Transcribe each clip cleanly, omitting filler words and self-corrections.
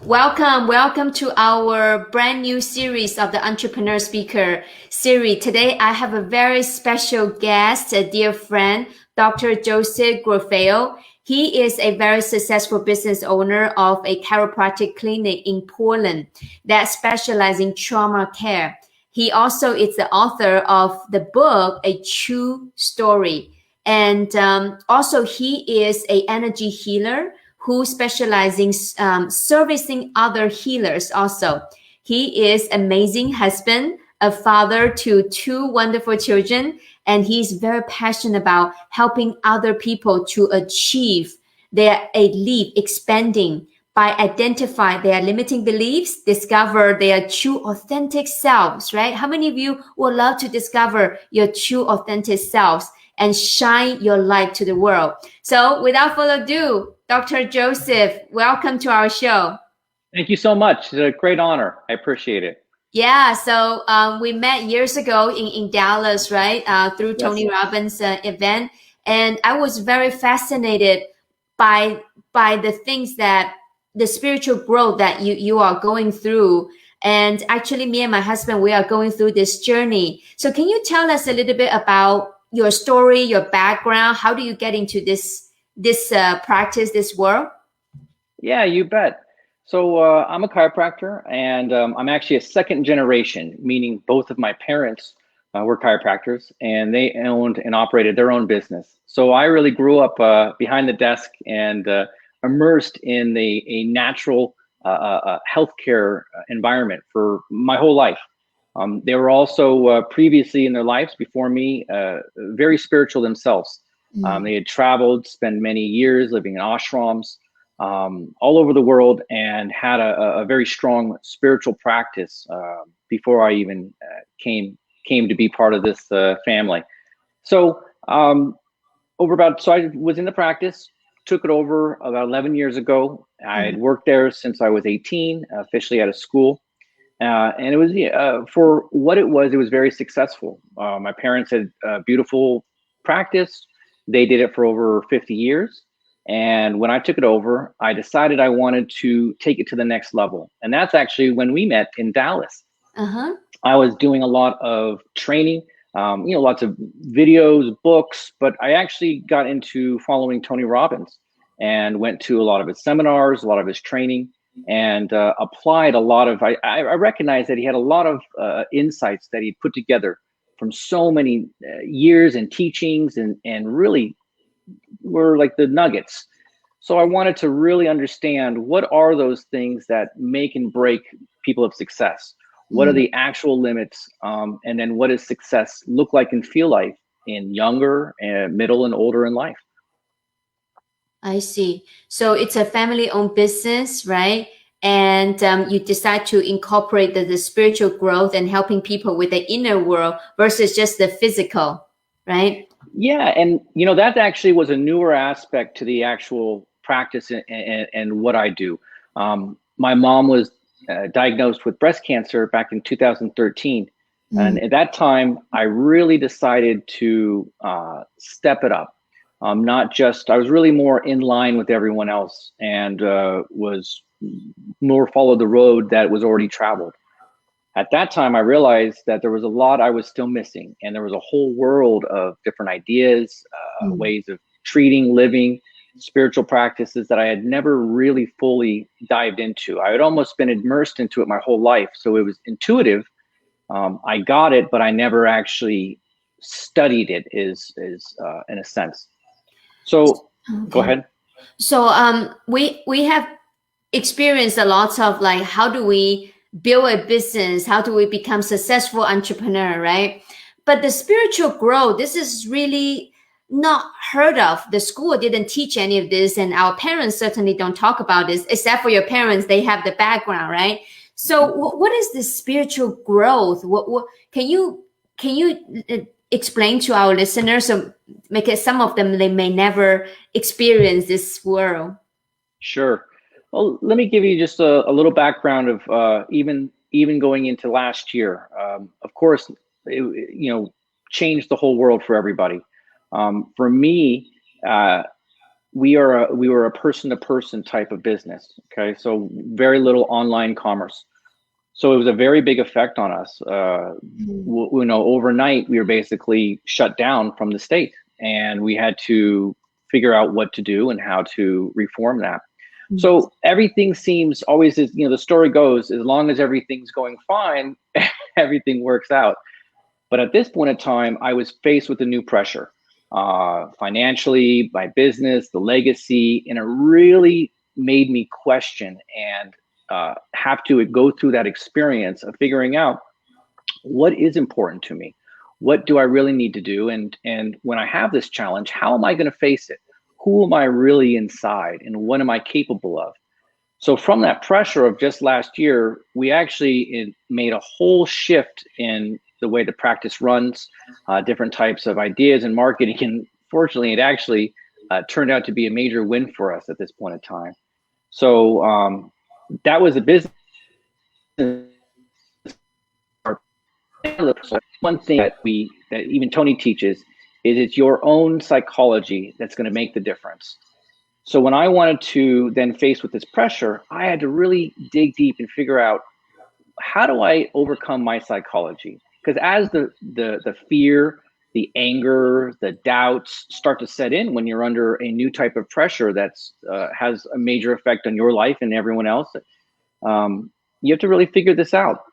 Welcome to our brand new series of the Entrepreneur Speaker series. Today, I have a very special guest, a dear friend, Dr. Joseph Graffeo. He is a very successful business owner of a chiropractic clinic in Poland that specializes in trauma care. He also is the author of the book, A True Story. And also, he is an energy healer who specializes in servicing other healers also. He is amazing husband, a father to two wonderful children, and he's very passionate about helping other people to achieve their elite expanding by identify their limiting beliefs, discover their true authentic selves, right? How many of you would love to discover your true authentic selves and shine your light to the world? So without further ado, Dr. Joseph, welcome to our show. Thank you so much. It's a great honor. I appreciate it. Yeah, so we met years ago in Dallas, right? Through Yes. Tony Robbins' event. And I was very fascinated by the things that the spiritual growth that you are going through. And actually, me and my husband, we are going through this journey. So can you tell us a little bit about your story, your background? How do you get into this practice, this world? Yeah, you bet. So I'm a chiropractor, and I'm actually a second generation, meaning both of my parents were chiropractors, and they owned and operated their own business. So I really grew up behind the desk and immersed in a natural healthcare environment for my whole life. They were also previously in their lives before me very spiritual themselves. They had traveled, spent many years living in ashrams all over the world, and had a very strong spiritual practice before I even came to be part of this family. So so I was in the practice, took it over about 11 years ago. I had worked there since I was 18, officially out of school. And it was for what it was very successful. My parents had a beautiful practice. They did it for over 50 years. And when I took it over, I decided I wanted to take it to the next level. And that's actually when we met in Dallas. Uh-huh. I was doing a lot of training, lots of videos, books, but I actually got into following Tony Robbins and went to a lot of his seminars, a lot of his training, and applied a lot of, I recognized that he had a lot of insights that he put together from so many years and teachings, and really were like the nuggets. So I wanted to really understand, what are those things that make and break people of success? What are the actual limits? And then what does success look like and feel like in younger, middle, and older in life? I see. So it's a family-owned business, right? And you decide to incorporate the spiritual growth and helping people with the inner world versus just the physical, right? Yeah, and that actually was a newer aspect to the actual practice and what I do. My mom was diagnosed with breast cancer back in 2013. And at that time, I really decided to step it up. Not just, I was really more in line with everyone else, and was more followed the road that was already traveled. At that time, I realized that there was a lot I was still missing, and there was a whole world of different ideas, ways of treating, living, spiritual practices that I had never really fully dived into. I had almost been immersed into it my whole life, so it was intuitive. I got it, but I never actually studied it, is in a sense. So go ahead. So we have experienced a lot of like, how do we build a business? How do we become successful entrepreneur, right? But the spiritual growth, this is really not heard of. The school didn't teach any of this, and our parents certainly don't talk about this, except for your parents. They have the background, right? So what is the spiritual growth? What can you explain to our listeners, so because some of them, they may never experience this world? Sure. Well, let me give you just a little background of even going into last year. Of course, it changed the whole world for everybody. For me, we were a person to person type of business. Okay, so very little online commerce. So it was a very big effect on us. Mm, Overnight we were basically shut down from the state, and we had to figure out what to do and how to reform that. mm, So everything seems always, as the story goes, as long as everything's going fine, everything works out. But at this point in time, I was faced with a new pressure, financially, my business, the legacy, and it really made me question and have to go through that experience of figuring out what is important to me, what do I really need to do, and when I have this challenge, how am I going to face it? Who am I really inside, and what am I capable of? So from that pressure of just last year, we actually made a whole shift in the way the practice runs, different types of ideas and marketing. And fortunately, it actually turned out to be a major win for us at this point in time. So that was a business. One thing that even Tony teaches is it's your own psychology that's going to make the difference. So when I wanted to then face with this pressure, I had to really dig deep and figure out, how do I overcome my psychology? Because as the fear, the anger, the doubts start to set in when you're under a new type of pressure that's has a major effect on your life and everyone else, you have to really figure this out.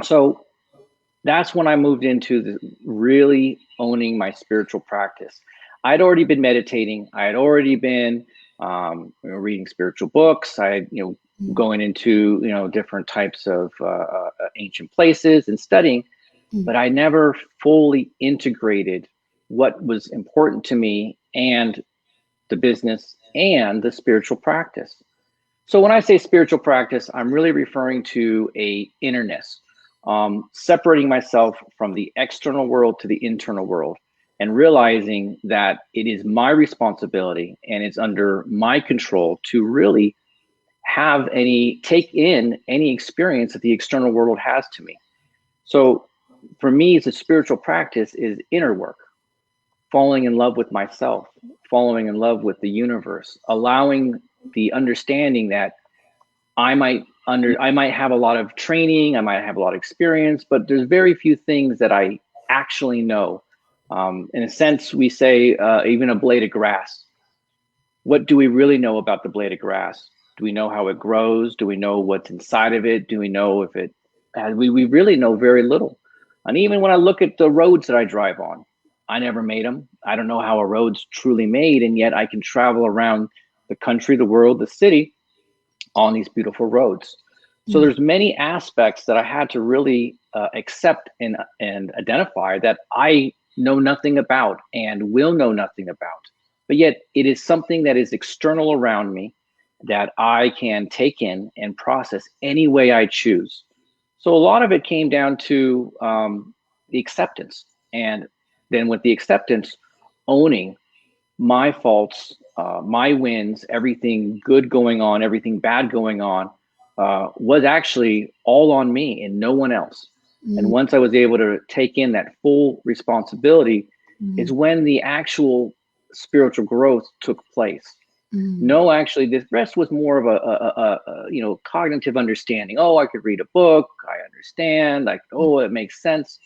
So that's when I moved into really owning my spiritual practice. I'd already been meditating. I had already been reading spiritual books. I had, mm, going into, different types of ancient places and studying, mm. but I never fully integrated what was important to me and the business and the spiritual practice. So when I say spiritual practice, I'm really referring to a innerness, separating myself from the external world to the internal world, and realizing that it is my responsibility and it's under my control to really take in any experience that the external world has to me. So for me, the spiritual practice is inner work, falling in love with myself, falling in love with the universe, allowing the understanding that I might have a lot of training, I might have a lot of experience, but there's very few things that I actually know. In a sense, we say even a blade of grass. What do we really know about the blade of grass? Do we know how it grows? Do we know what's inside of it? Do we know if it? We really know very little. And even when I look at the roads that I drive on, I never made them. I don't know how a road's truly made, and yet I can travel around the country, the world, the city on these beautiful roads. So Mm. there's many aspects that I had to really accept and identify that I know nothing about and will know nothing about. But yet it is something that is external around me that I can take in and process any way I choose. So a lot of it came down to the acceptance. And then with the acceptance, owning my faults, my wins, everything good going on, everything bad going on, was actually all on me and no one else. And Mm, once I was able to take in that full responsibility, is mm, when the actual spiritual growth took place. mm, No, actually, this rest was more of cognitive understanding. Oh, I could read a book, I understand, like, oh, it makes sense.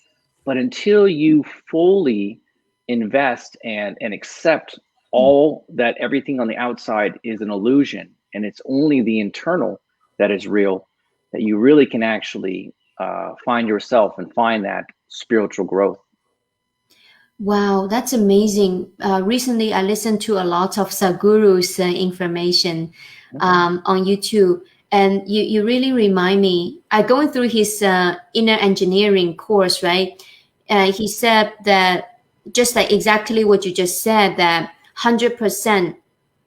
But until you fully invest and accept mm. all that, everything on the outside is an illusion, and it's only the internal that is real, that you really can actually find yourself and find that spiritual growth. Wow, that's amazing. Recently, I listened to a lot of Sadhguru's information on YouTube, and you really remind me. I going through his inner engineering course, right? He said that just like exactly what you just said, that 100%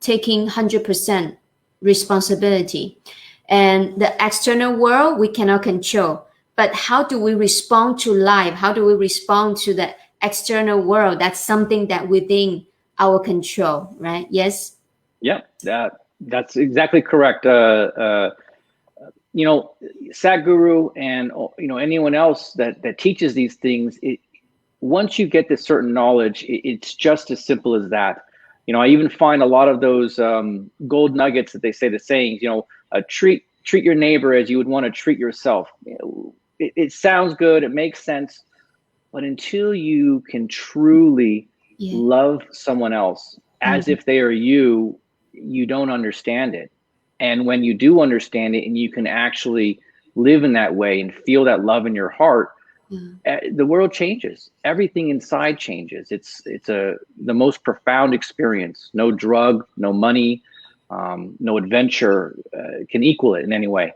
taking 100% responsibility, and the external world we cannot control. But how do we respond to life? How do we respond to the external world? That's something that within our control, right? Yes. Yeah, that's exactly correct. You know, Sadhguru and anyone else that teaches these things, once you get this certain knowledge, it's just as simple as that. I even find a lot of those gold nuggets that they say, the sayings, treat your neighbor as you would want to treat yourself. It sounds good, it makes sense, but until you can truly Yeah. love someone else as Mm. if they are you, you don't understand it. And when you do understand it and you can actually live in that way and feel that love in your heart, Yeah. the world changes. Everything inside changes. It's the most profound experience. No drug, no money, no adventure can equal it in any way.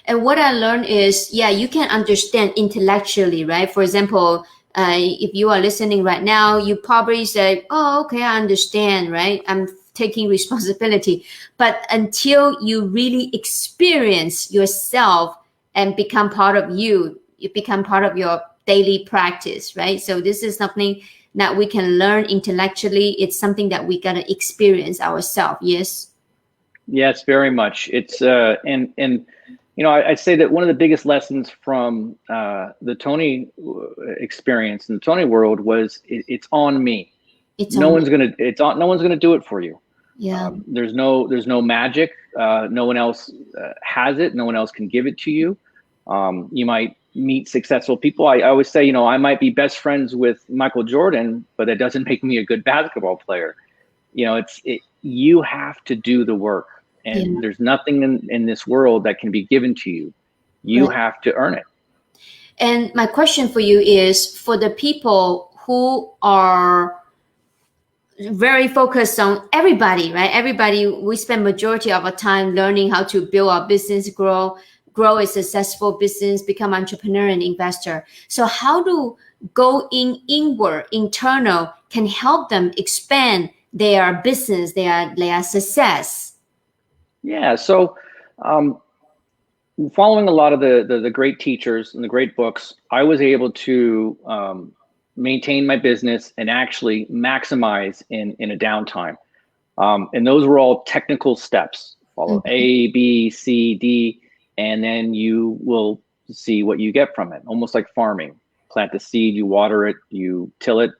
And what I learned is, yeah, you can understand intellectually, right? For example, if you are listening right now, you probably say, "Oh, okay, I understand, right? I'm taking responsibility." But until you really experience yourself and become part of you, it become part of your daily practice, right? So this is something that we can learn intellectually. It's something that we gotta experience ourselves. Yes. Yes, very much. It's and I'd say that one of the biggest lessons from the Tony experience in the Tony world was it's on me. It's on me. No one's gonna do it for you. Yeah. There's no magic. No one else has it. No one else can give it to you. You might meet successful people. I always say, I might be best friends with Michael Jordan, but that doesn't make me a good basketball player. You have to do the work, and Yeah. there's nothing in this world that can be given to you. You Right. have to earn it. And my question for you is for the people who are very focused on everybody, right? Everybody, we spend majority of our time learning how to build our business, grow a successful business, become entrepreneur and investor. So how do inward, internal can help them expand their business, their success? Yeah. So, um, following a lot of the great teachers and the great books, I was able to maintain my business and actually maximize in a downtime. And those were all technical steps. Follow Mhm. A, B, C, D, and then you will see what you get from it. Almost like farming. Plant the seed, you water it, you till it,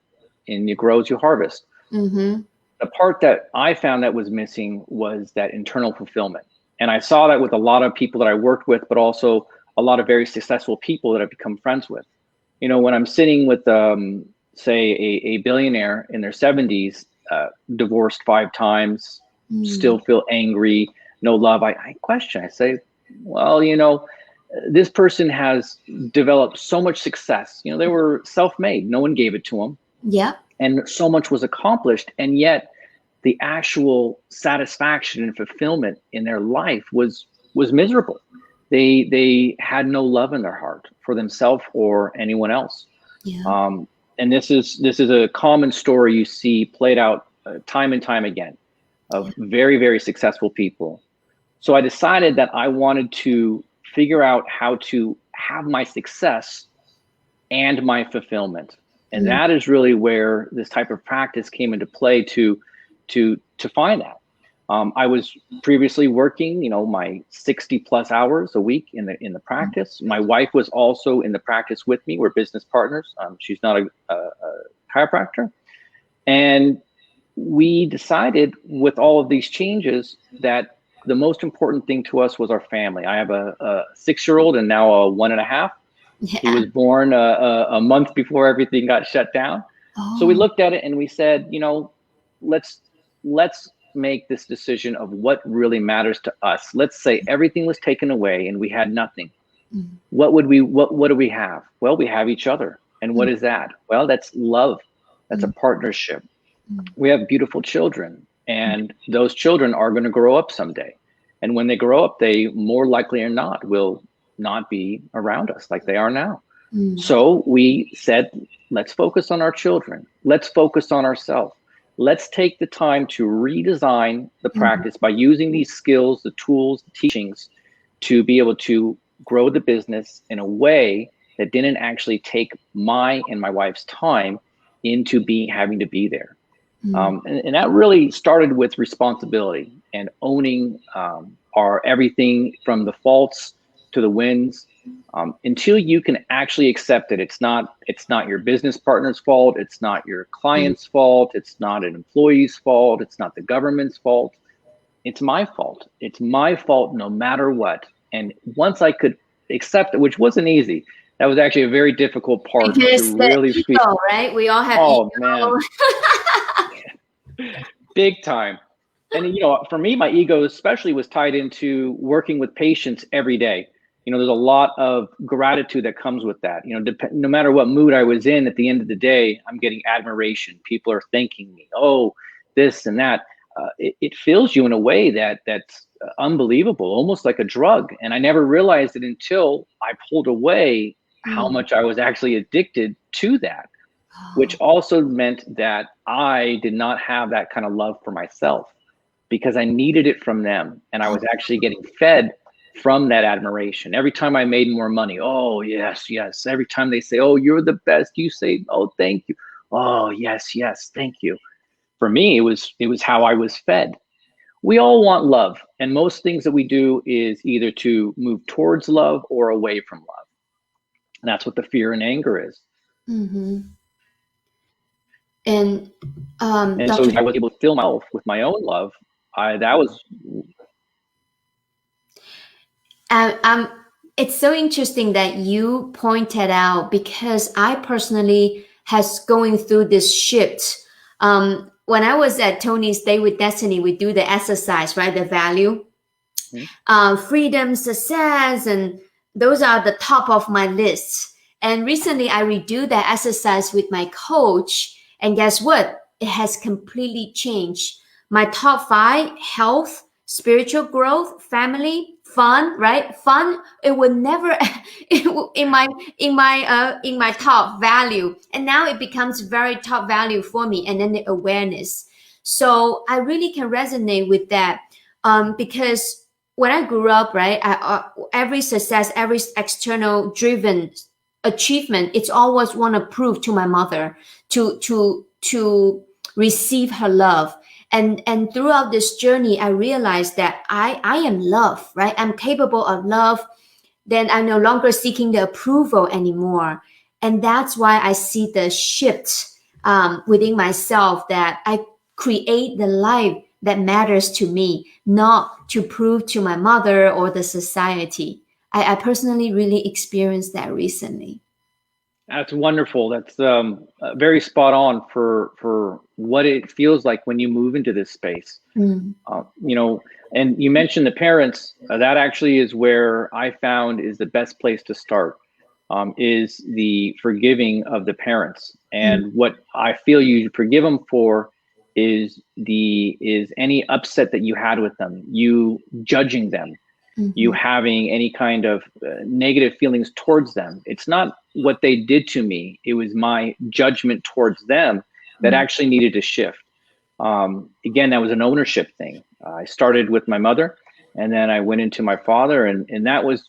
and it grows, you harvest. Mhm. The part that I found that was missing was that internal fulfillment. And I saw that with a lot of people that I worked with, but also a lot of very successful people that I've become friends with. When I'm sitting with, say, a billionaire in their 70s, divorced 5 times, Mm. still feel angry, no love, I question. I say, well, this person has developed so much success. They were self-made. No one gave it to them, Yeah. and so much was accomplished, and yet the actual satisfaction and fulfillment in their life was miserable. They had no love in their heart for themselves or anyone else. Yeah. um, and this is a common story you see played out time and time again of Yeah. very, very successful people. So I decided that I wanted to figure out how to have my success and my fulfillment. And Mm. that is really where this type of practice came into play to find that. I was previously working, my 60 plus hours a week in the practice. My wife was also in the practice with me. We're business partners. She's not a chiropractor, and we decided with all of these changes that the most important thing to us was our family. I have a 6-year-old and now a 1.5. He Yeah. was born a month before everything got shut down. So we Oh. looked at it and we said, let's let's make this decision of what really matters to us. Let's say everything was taken away and we had nothing. Mm. What do we have? Well, we have each other. And what Mm. is that? Well, that's love. That's a Mm. partnership. Mm. We have beautiful children, and those children are going to grow up someday. And when they grow up, they more likely or not will not be around us like they are now. Mm. So we said, let's focus on our children. Let's focus on ourselves. Let's take the time to redesign the Mm. practice by using these skills, the tools, the teachings to be able to grow the business in a way that didn't actually take my and my wife's time into being having to be there. Mm. And that really started with responsibility and owning our everything from the faults to the wins. Until you can actually accept it, it's not your business partner's fault, it's not your client's fault, it's not an employee's fault, it's not the government's fault. It's my fault. It's my fault no matter what. And once I could accept it, which wasn't easy, that was actually a very difficult part to Because the really feel. ego, right? We all have Oh ego. man, big time. And for me, my ego especially was tied into working with patients every day. There's a lot of gratitude that comes with that. No matter what mood I was in, at the end of the day, I'm getting admiration. People are thanking me. Oh, this and that. It fills you in a way that's unbelievable, almost like a drug. And I never realized it until I pulled away how much I was actually addicted to that, which also meant that I did not have that kind of love for myself because I needed it from them. And I was actually getting fed from that admiration. Every time I made more money, oh, yes, yes. Every time they say, oh, you're the best, you say, oh, thank you. Oh, yes, yes, thank you. For me, it was how I was fed. We all want love, and most things that we do is either to move towards love or away from love. And that's what the fear and anger is. Mm-hmm. And And so Dr. I was able to fill myself with my own love. That was it's so interesting that you pointed out because I personally has going through this shift. When I was at Tony's Day with Destiny, we do the exercise, right? The value, freedom, success, and those are the top of my list. And recently I redo that exercise with my coach. And guess what? It has completely changed. My top 5: health, spiritual growth, family, fun, right? Fun, it would never in my top value. And now it becomes very top value for me. And then the awareness. So I really can resonate with that. Because when I grew up, right, every success, every external driven achievement, it's always want to prove to my mother to receive her love. And throughout this journey, I realized that I am love, right? I'm capable of love. Then I'm no longer seeking the approval anymore. And that's why I see the shift within myself, that I create the life that matters to me, not to prove to my mother or the society. I personally really experienced that recently. That's wonderful. That's very spot on for what it feels like when you move into this space. Mm. And you mentioned the parents. That actually is where I found is the best place to start. Is the forgiving of the parents, and what I feel you forgive them for is any upset that you had with them, you judging them, you having any kind of negative feelings towards them. It's not what they did to me. It was my judgment towards them that actually needed to shift. Again, that was an ownership thing. I started with my mother, and then I went into my father, and that was,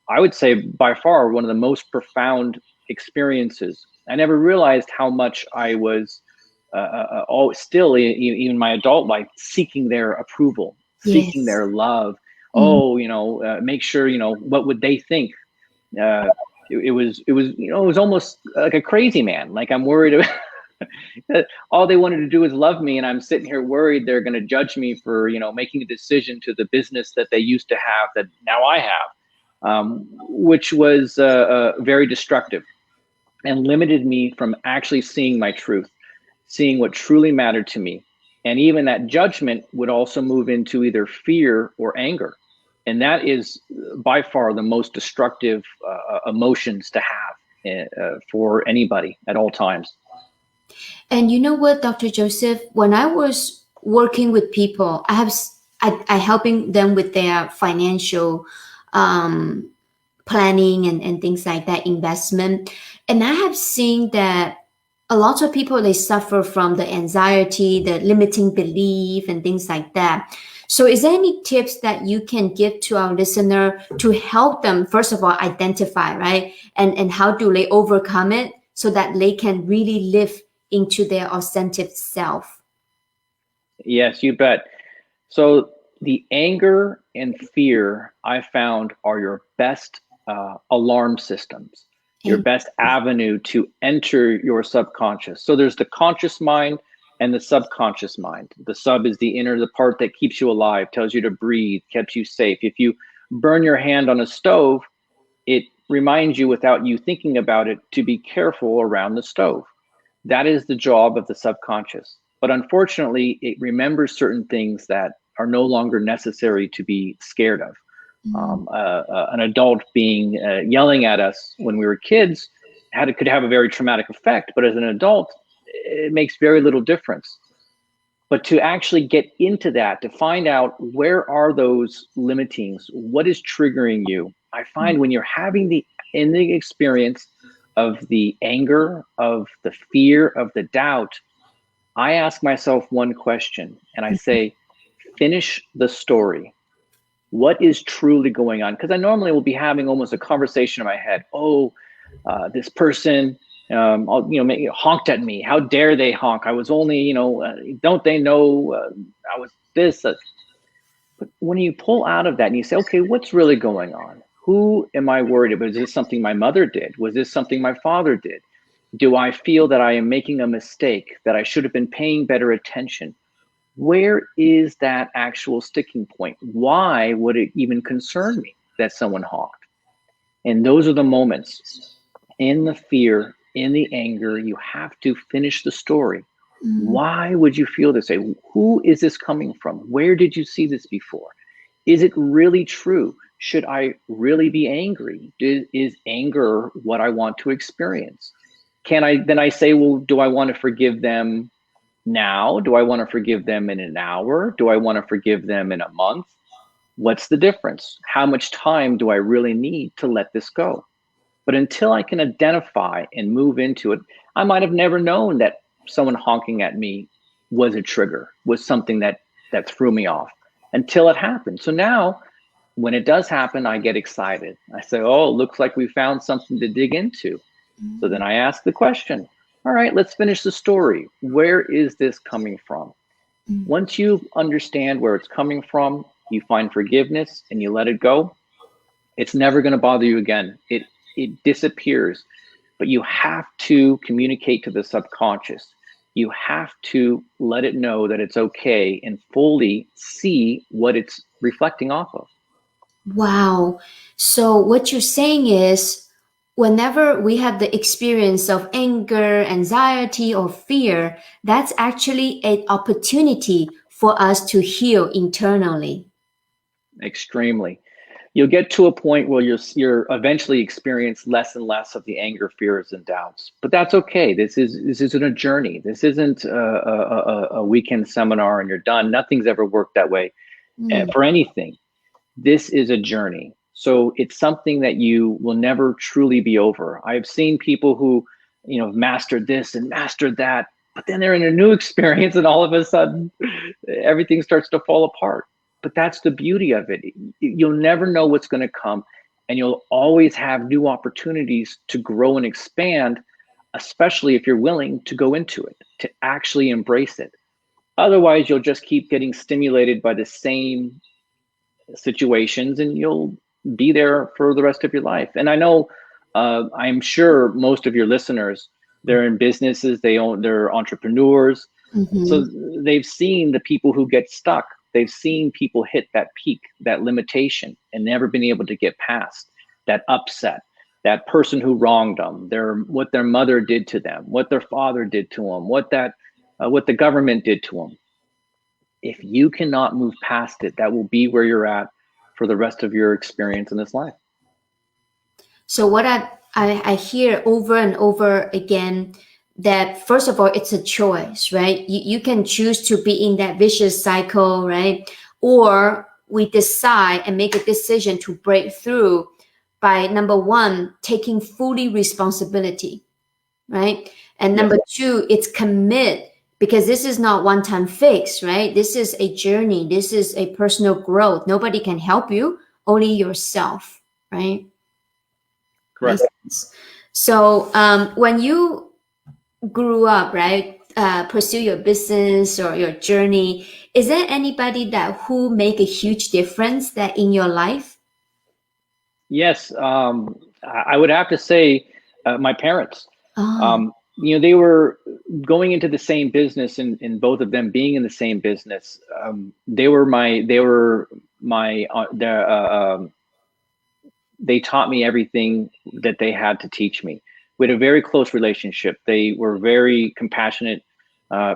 I would say, by far one of the most profound experiences. I never realized how much I was still, even my adult life, seeking their approval, seeking Yes. their love. Oh, make sure, what would they think? It was almost like a crazy man. Like I'm worried about all they wanted to do is love me, and I'm sitting here worried they're going to judge me for making a decision to the business that they used to have that now I have, which was very destructive and limited me from actually seeing my truth, seeing what truly mattered to me. And even that judgment would also move into either fear or anger. And that is by far the most destructive emotions to have for anybody at all times. And you know what, Dr. Joseph, when I was working with people, I helping them with their financial planning and things like that, investment. And I have seen that a lot of people, they suffer from the anxiety, the limiting belief and things like that. So is there any tips that you can give to our listener to help them, first of all, identify, right? And how do they overcome it so that they can really live into their authentic self? Yes, you bet. So the anger and fear I found are your best alarm systems, your best avenue to enter your subconscious. So there's the conscious mind and the subconscious mind. The sub is the part that keeps you alive, tells you to breathe, keeps you safe. If you burn your hand on a stove, it reminds you without you thinking about it to be careful around the stove. That is the job of the subconscious. But unfortunately, it remembers certain things that are no longer necessary to be scared of. An adult being yelling at us when we were kids could have a very traumatic effect, but as an adult, it makes very little difference. But to actually get into that, to find out where are those limitings, what is triggering you, I find when you're having the experience of the anger, of the fear, of the doubt, I ask myself one question and I say, finish the story. What is truly going on? Because I normally will be having almost a conversation in my head. Oh, this person, honked at me. How dare they honk? I was only, don't they know I was this? But when you pull out of that and you say, okay, what's really going on? Who am I worried about? Is this something my mother did? Was this something my father did? Do I feel that I am making a mistake, that I should have been paying better attention? Where is that actual sticking point? Why would it even concern me that someone honked? And those are the moments in the fear, in the anger, you have to finish the story. Why would you feel this way? Who is this coming from? Where did you see this before? Is it really true? Should I really be angry? Is anger what I want to experience? Then I say, well, do I want to forgive them now? Do I want to forgive them in an hour? Do I want to forgive them in a month? What's the difference? How much time do I really need to let this go? But until I can identify and move into it, I might have never known that someone honking at me was a trigger, was something that threw me off until it happened. So now when it does happen, I get excited. I say, oh, looks like we found something to dig into. So then I ask the question, all right, let's finish the story. Where is this coming from? Once you understand where it's coming from, you find forgiveness and you let it go, it's never going to bother you again. It disappears. But you have to communicate to the subconscious. You have to let it know that it's okay and fully see what it's reflecting off of. Wow. So what you're saying is, whenever we have the experience of anger, anxiety, or fear, that's actually an opportunity for us to heal internally. Extremely. You'll get to a point where you're eventually experience less and less of the anger, fears, and doubts. But that's okay. This isn't a journey. This isn't a weekend seminar and you're done. Nothing's ever worked that way for anything. This is a journey. So it's something that you will never truly be over. I've seen people who, mastered this and mastered that, but then they're in a new experience and all of a sudden everything starts to fall apart. But that's the beauty of it. You'll never know what's going to come, and you'll always have new opportunities to grow and expand, especially if you're willing to go into it, to actually embrace it. Otherwise, you'll just keep getting stimulated by the same situations and you'll be there for the rest of your life. And I know, I'm sure most of your listeners, they're in businesses, they're entrepreneurs. So they've seen the people who get stuck. They've seen people hit that peak, that limitation, and never been able to get past that upset, that person who wronged them, what their mother did to them, what their father did to them, what the government did to them. If you cannot move past it, that will be where you're at for the rest of your experience in this life. So what I hear over and over again, that first of all, it's a choice, right? You can choose to be in that vicious cycle, right? Or we decide and make a decision to break through by, number one, taking fully responsibility, right? And number two, it's commit, because this is not one-time fix, right? This is a journey. This is a personal growth. Nobody can help you, only yourself, right? Correct. So when you grew up, right, pursue your business or your journey, is there anybody who make a huge difference that in your life? Yes, I would have to say my parents. Oh. They were going into the same business, and both of them being in the same business. They taught me everything that they had to teach me. We had a very close relationship. They were very compassionate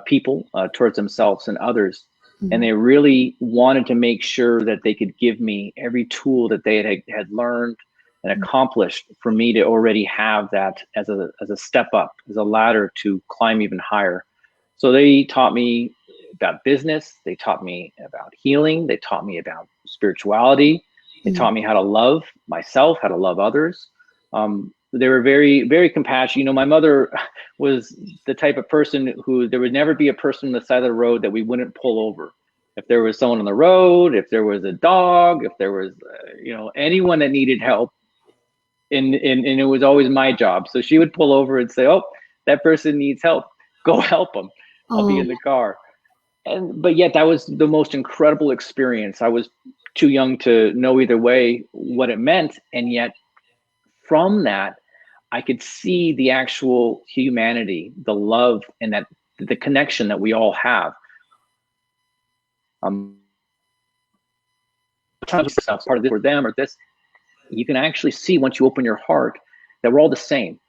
people towards themselves and others. And Mm, they really wanted to make sure that they could give me every tool that they had learned and mm, accomplished for me to already have that as a step up, as a ladder to climb even higher. So they taught me about business. They taught me about healing. They taught me about spirituality. They mm. taught me how to love myself, how to love others. They were very, very compassionate. My mother was the type of person who there would never be a person on the side of the road that we wouldn't pull over. If there was someone on the road, if there was a dog, if there was, anyone that needed help, and it was always my job. So she would pull over and say, "Oh, that person needs help. Go help them. I'll be Oh, in the car." But yet that was the most incredible experience. I was too young to know either way what it meant, and yet from that I could see the actual humanity, the love, and that the connection that we all have. Times part of this for them or this, you can actually see once you open your heart that we're all the same,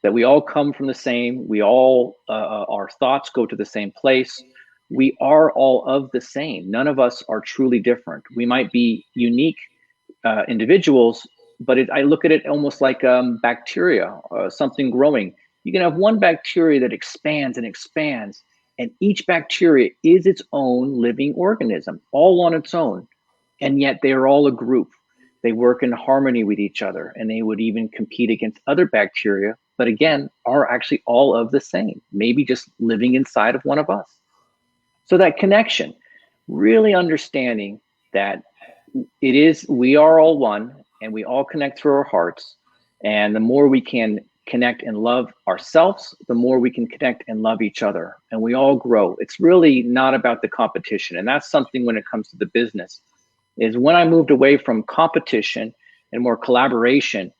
that we all come from the same, we all our thoughts go to the same place. We are all of the same. None of us are truly different. We might be unique individuals, but I look at it almost like bacteria, something growing. You can have one bacteria that expands and expands, and each bacteria is its own living organism, all on its own. And yet they are all a group. They work in harmony with each other, and they would even compete against other bacteria, but again, are actually all of the same, maybe just living inside of one of us. So that connection, really understanding that we are all one, and we all connect through our hearts. And the more we can connect and love ourselves, the more we can connect and love each other, and we all grow. It's really not about the competition. And that's something when it comes to the business, is when I moved away from competition and more collaboration,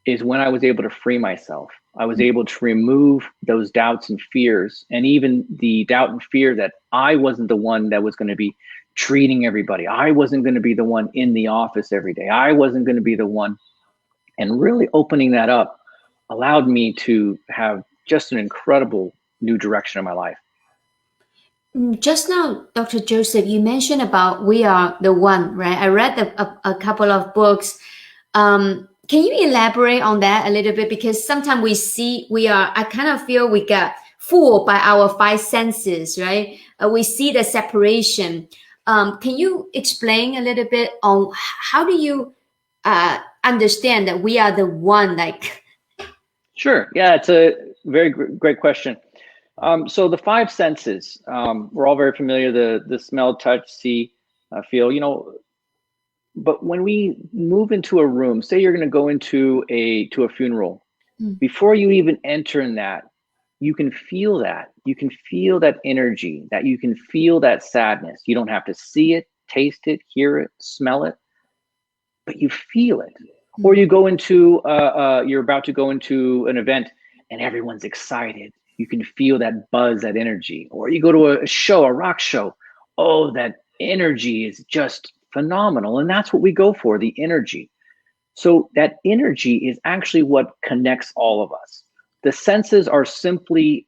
is when I was able to free myself. I was able to remove those doubts and fears, and even the doubt and fear that I wasn't the one that was going to be treating everybody. I wasn't going to be the one in the office every day. I wasn't going to be the one. And really opening that up allowed me to have just an incredible new direction in my life. just now, Dr. Joseph, you mentioned about we are the one, right? I read a couple of books. Can you elaborate on that a little bit? Because sometimes I kind of feel we get fooled by our five senses, right? We see the separation. Can you explain a little bit on how do you understand that we are the one? Like, Sure. Yeah, it's a very great question. So the five senses, we're all very familiar, the smell, touch, see, feel, but when we move into a room, say you're going to go into a funeral, mm, before you even enter in that, you can feel that. You can feel that energy, that you can feel that sadness. You don't have to see it, taste it, hear it, smell it, but you feel it. Or mm, you're about to go into an event and everyone's excited. You can feel that buzz, that energy. Or you go to a show, a rock show. Oh, that energy is just phenomenal. And that's what we go for, the energy. So that energy is actually what connects all of us. The senses are simply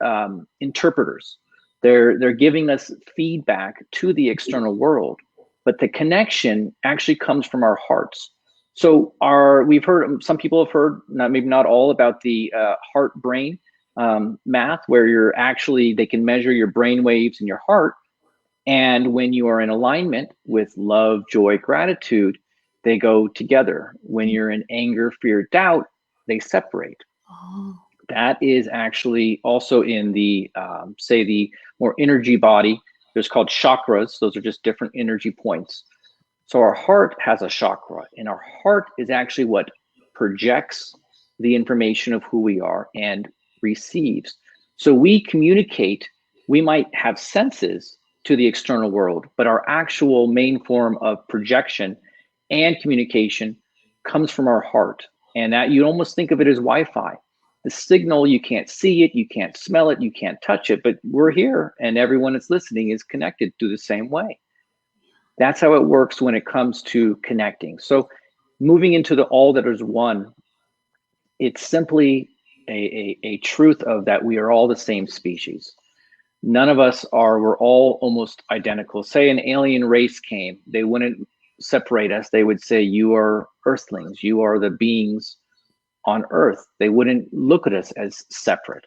interpreters. They're giving us feedback to the external world, but the connection actually comes from our hearts. So we've heard, some people have heard, maybe not all, about the heart brain math, where they can measure your brain waves in your heart, and when you are in alignment with love, joy, gratitude, they go together. When mm. you're in anger, fear, doubt, they separate. Oh, That is actually also in the, say, the more energy body. There's called chakras. Those are just different energy points. So our heart has a chakra, and our heart is actually what projects the information of who we are and receives. So we communicate, we might have senses to the external world, but our actual main form of projection and communication comes from our heart, and that you almost think of it as Wi-Fi. The signal, you can't see it, you can't smell it, you can't touch it, but we're here, and everyone that's listening is connected through the same way. That's how it works when it comes to connecting. So moving into the all that is one, it's simply a truth of that we are all the same species. None of us are, we're all almost identical. Say an alien race came, they wouldn't separate us. They would say, you are earthlings, you are the beings on Earth. They wouldn't look at us as separate.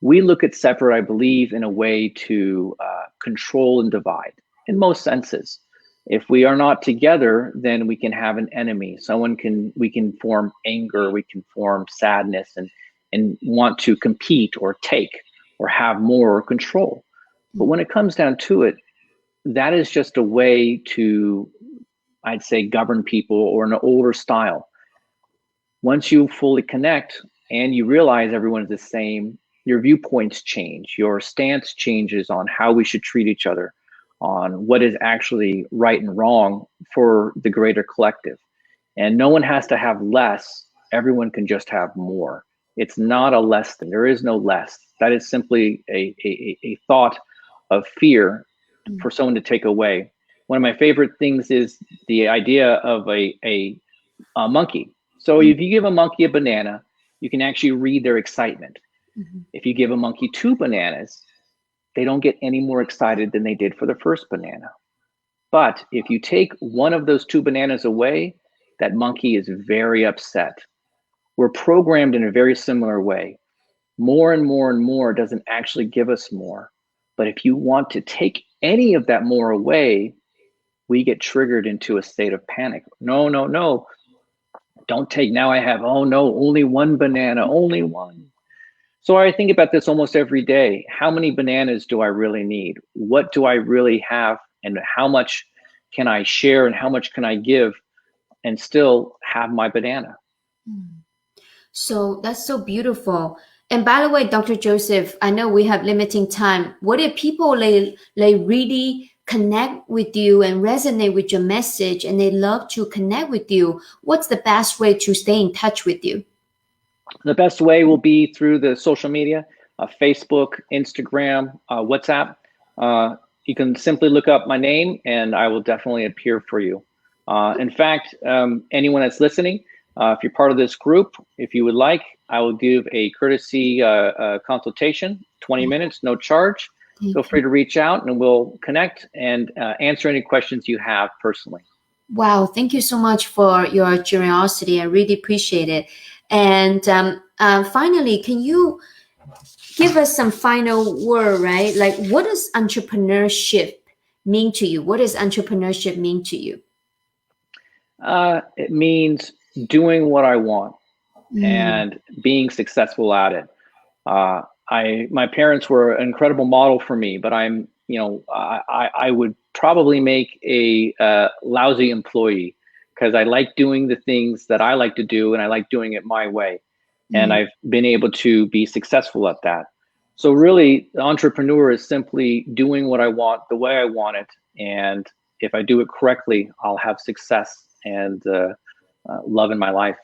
We look at separate, I believe, in a way to control and divide in most senses. If we are not together, then we can have an enemy. We can form anger, we can form sadness, and want to compete or take or have more control. But when it comes down to it, that is just a way to, I'd say, govern people, or an older style. Once you fully connect and you realize everyone is the same, your viewpoints change, your stance changes on how we should treat each other, on what is actually right and wrong for the greater collective. And no one has to have less, everyone can just have more. It's not a less thing, there is no less. That is simply a thought of fear for someone to take away. One of my favorite things is the idea of a monkey. So if you give a monkey a banana, you can actually read their excitement. If you give a monkey 2 bananas, they don't get any more excited than they did for the first banana. But if you take one of those 2 bananas away, that monkey is very upset. We're programmed in a very similar way. More and more and more doesn't actually give us more. But if you want to take any of that more away, we get triggered into a state of panic. No, no, no. Don't take, now I have, oh no, only 1 banana, only 1. So I think about this almost every day. How many bananas do I really need? What do I really have? And how much can I share and how much can I give and still have my banana? So that's so beautiful. And by the way, Dr. Joseph, I know we have limiting time. What if people they really connect with you and resonate with your message and they love to connect with you? What's the best way to stay in touch with you? The best way will be through the social media, Facebook, Instagram, WhatsApp. You can simply look up my name and I will definitely appear for you. In fact, anyone that's listening, if you're part of this group, if you would like, I will give a courtesy consultation, 20 minutes, no charge. Feel free to reach out and we'll connect and answer any questions you have personally. Wow, thank you so much for your curiosity. I really appreciate it. And finally, can you give us some final word, right? Like, what does entrepreneurship mean to you? What does entrepreneurship mean to you? It means doing what I want and being successful at it. My parents were an incredible model for me, but I would probably make a lousy employee because I like doing the things that I like to do and I like doing it my way. And I've been able to be successful at that. So really, the entrepreneur is simply doing what I want the way I want it. And if I do it correctly, I'll have success and love in my life.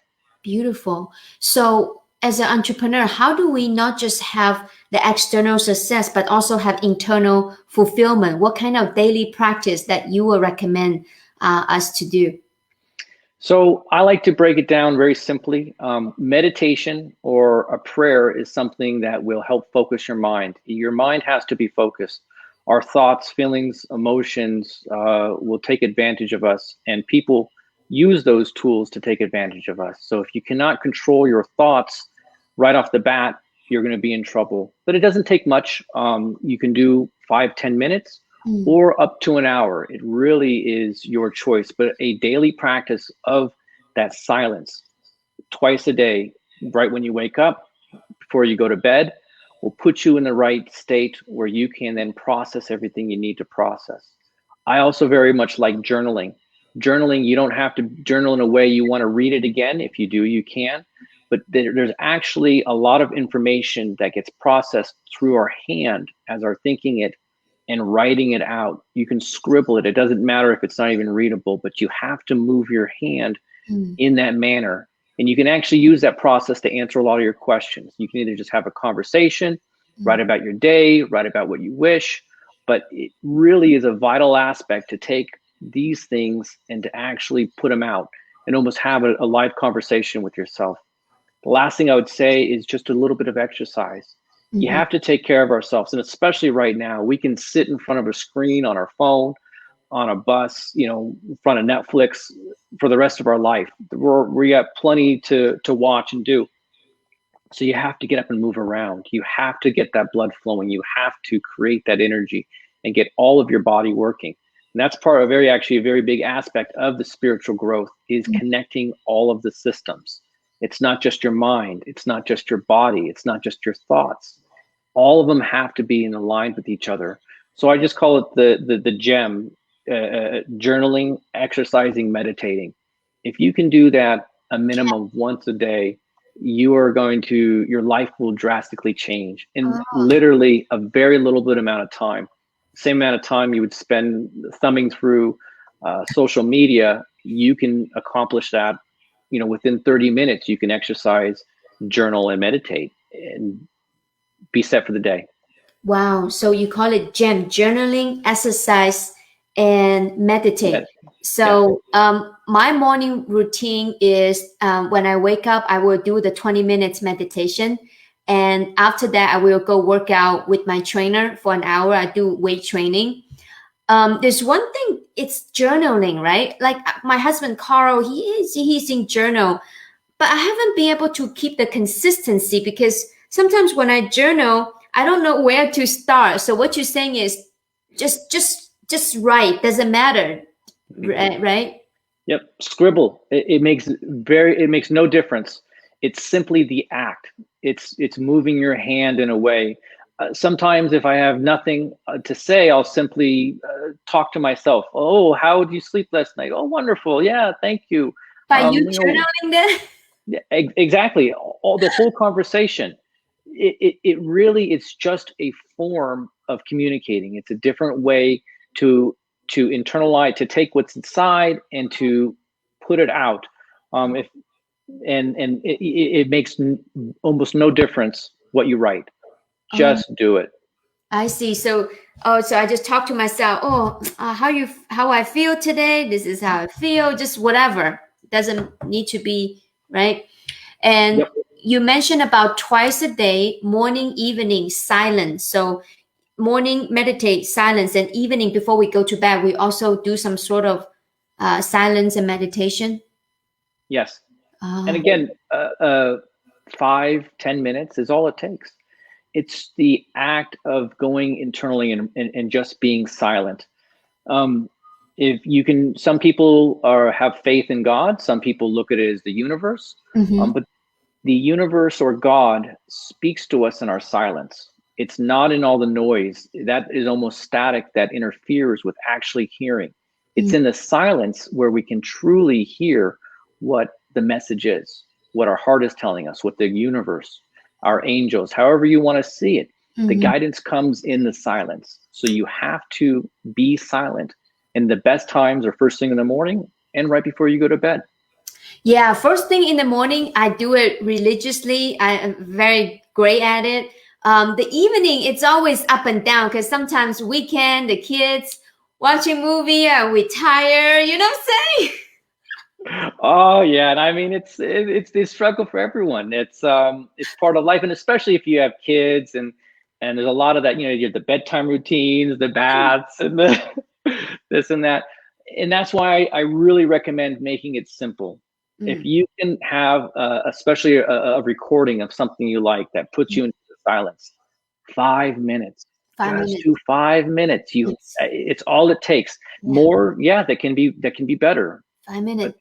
Beautiful. So as an entrepreneur, how do we not just have the external success, but also have internal fulfillment? What kind of daily practice that you would recommend us to do? So I like to break it down very simply. Meditation or a prayer is something that will help focus your mind. Your mind has to be focused. Our thoughts, feelings, emotions will take advantage of us, and people use those tools to take advantage of us. So if you cannot control your thoughts right off the bat, you're going to be in trouble. But it doesn't take much. You can do 5-10 minutes or up to an hour. It really is your choice, but a daily practice of that silence twice a day, right when you wake up, before you go to bed, will put you in the right state where you can then process everything you need to process. I also very much like journaling. Journaling, you don't have to journal in a way you want to read it again. If you do, you can. But there's actually a lot of information that gets processed through our hand as our thinking it and writing it out. You can scribble it. It doesn't matter if it's not even readable, but you have to move your hand in that manner. And you can actually use that process to answer a lot of your questions. You can either just have a conversation, write about your day, write about what you wish, but it really is a vital aspect to take these things and to actually put them out and almost have a live conversation with yourself. The last thing I would say is just a little bit of exercise. You have to take care of ourselves. And especially right now, we can sit in front of a screen on our phone, on a bus, in front of Netflix for the rest of our life. We got plenty to watch and do. So you have to get up and move around. You have to get that blood flowing. You have to create that energy and get all of your body working. And that's part of a very big aspect of the spiritual growth is connecting all of the systems. It's not just your mind. It's not just your body. It's not just your thoughts. All of them have to be in aligned with each other. So I just call it the gem, journaling, exercising, meditating. If you can do that a minimum once a day, your life will drastically change in literally a very little bit amount of time. Same amount of time you would spend thumbing through social media, you can accomplish that. Within 30 minutes, you can exercise, journal, and meditate and be set for the day. Wow. So you call it GEM, journaling, exercise, and meditate. So my morning routine is when I wake up, I will do the 20 minutes meditation. And after that, I will go work out with my trainer for an hour. I do weight training. There's one thing, it's journaling, right? Like my husband, Carl, he's in journal, but I haven't been able to keep the consistency because sometimes when I journal, I don't know where to start. So what you're saying is just write, doesn't matter, right? Yep, scribble. It makes no difference. It's simply the act. It's moving your hand in a way. Sometimes if I have nothing to say, I'll simply talk to myself. Oh, how did you sleep last night? Oh, wonderful. Yeah, thank you. By you journaling then? Yeah, exactly. The whole conversation. It really, it's just a form of communicating. It's a different way to internalize, to take what's inside and to put it out. It makes almost no difference what you write. Just do it. I see. So I just talk to myself. How I feel today. This is how I feel. Just whatever. Doesn't need to be right. And you mentioned about twice a day, morning, evening, silence. So morning meditate, silence, and evening before we go to bed, we also do some sort of silence and meditation. Yes. And again, 5-10 minutes is all it takes. It's the act of going internally and just being silent. If you can, some people have faith in God. Some people look at it as the universe. But the universe or God speaks to us in our silence. It's not in all the noise. That is almost static that interferes with actually hearing. It's in the silence where we can truly hear what the message is, what our heart is telling us, what the universe, our angels, however you want to see it. The guidance comes in the silence. So you have to be silent. And the best times are first thing in the morning and right before you go to bed. Yeah, first thing in the morning, I do it religiously. I am very great at it. The evening, it's always up and down because sometimes weekend, the kids watching movie, we tired. You know what I'm saying? Oh yeah, and I mean it's the struggle for everyone. It's part of life, and especially if you have kids and there's a lot of that. You have the bedtime routines, the baths, and the this and that, and that's why I really recommend making it simple. If you can have especially a recording of something you like that puts you into silence, 5 minutes. Just do 5 minutes. It's all it takes. More, that can be better. 5 minutes.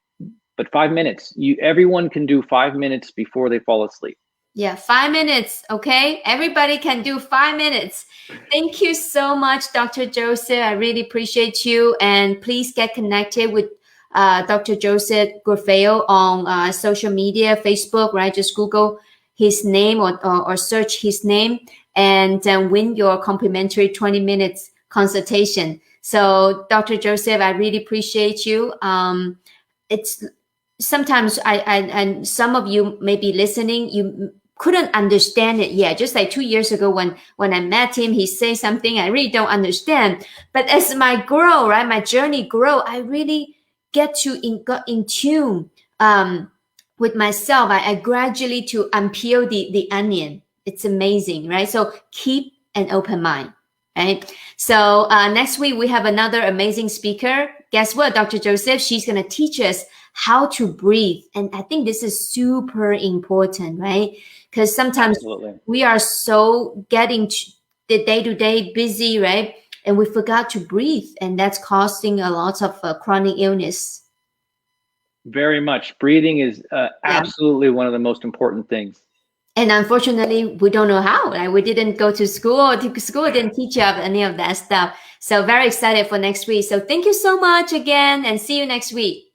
But 5 minutes, everyone can do 5 minutes before they fall asleep. Yeah, 5 minutes. Okay, everybody can do 5 minutes. Thank you so much, Dr. Joseph. I really appreciate you. And please get connected with Dr. Joseph Graffeo on social media, Facebook, right? Just Google his name or search his name and win your complimentary 20 minutes consultation. So, Dr. Joseph, I really appreciate you. It's sometimes and some of you may be listening, you couldn't understand it yet. Just like 2 years ago when I met him, he said something I really don't understand. But as my grow, right, my journey grow, I really get to got in tune with myself. I gradually to unpeel the onion. It's amazing, right? So keep an open mind, right? So next week we have another amazing speaker. Guess what, Dr. Joseph? She's going to teach us how to breathe. And I think this is super important, right? Because sometimes Absolutely. we are so getting the day-to-day busy, right? And we forgot to breathe. And that's causing a lot of chronic illness. Very much. Breathing is Yeah. absolutely one of the most important things. And unfortunately, we don't know how. Right? We didn't go to school. School didn't teach us any of that stuff. So very excited for next week. So thank you so much again and see you next week.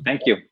Thank you.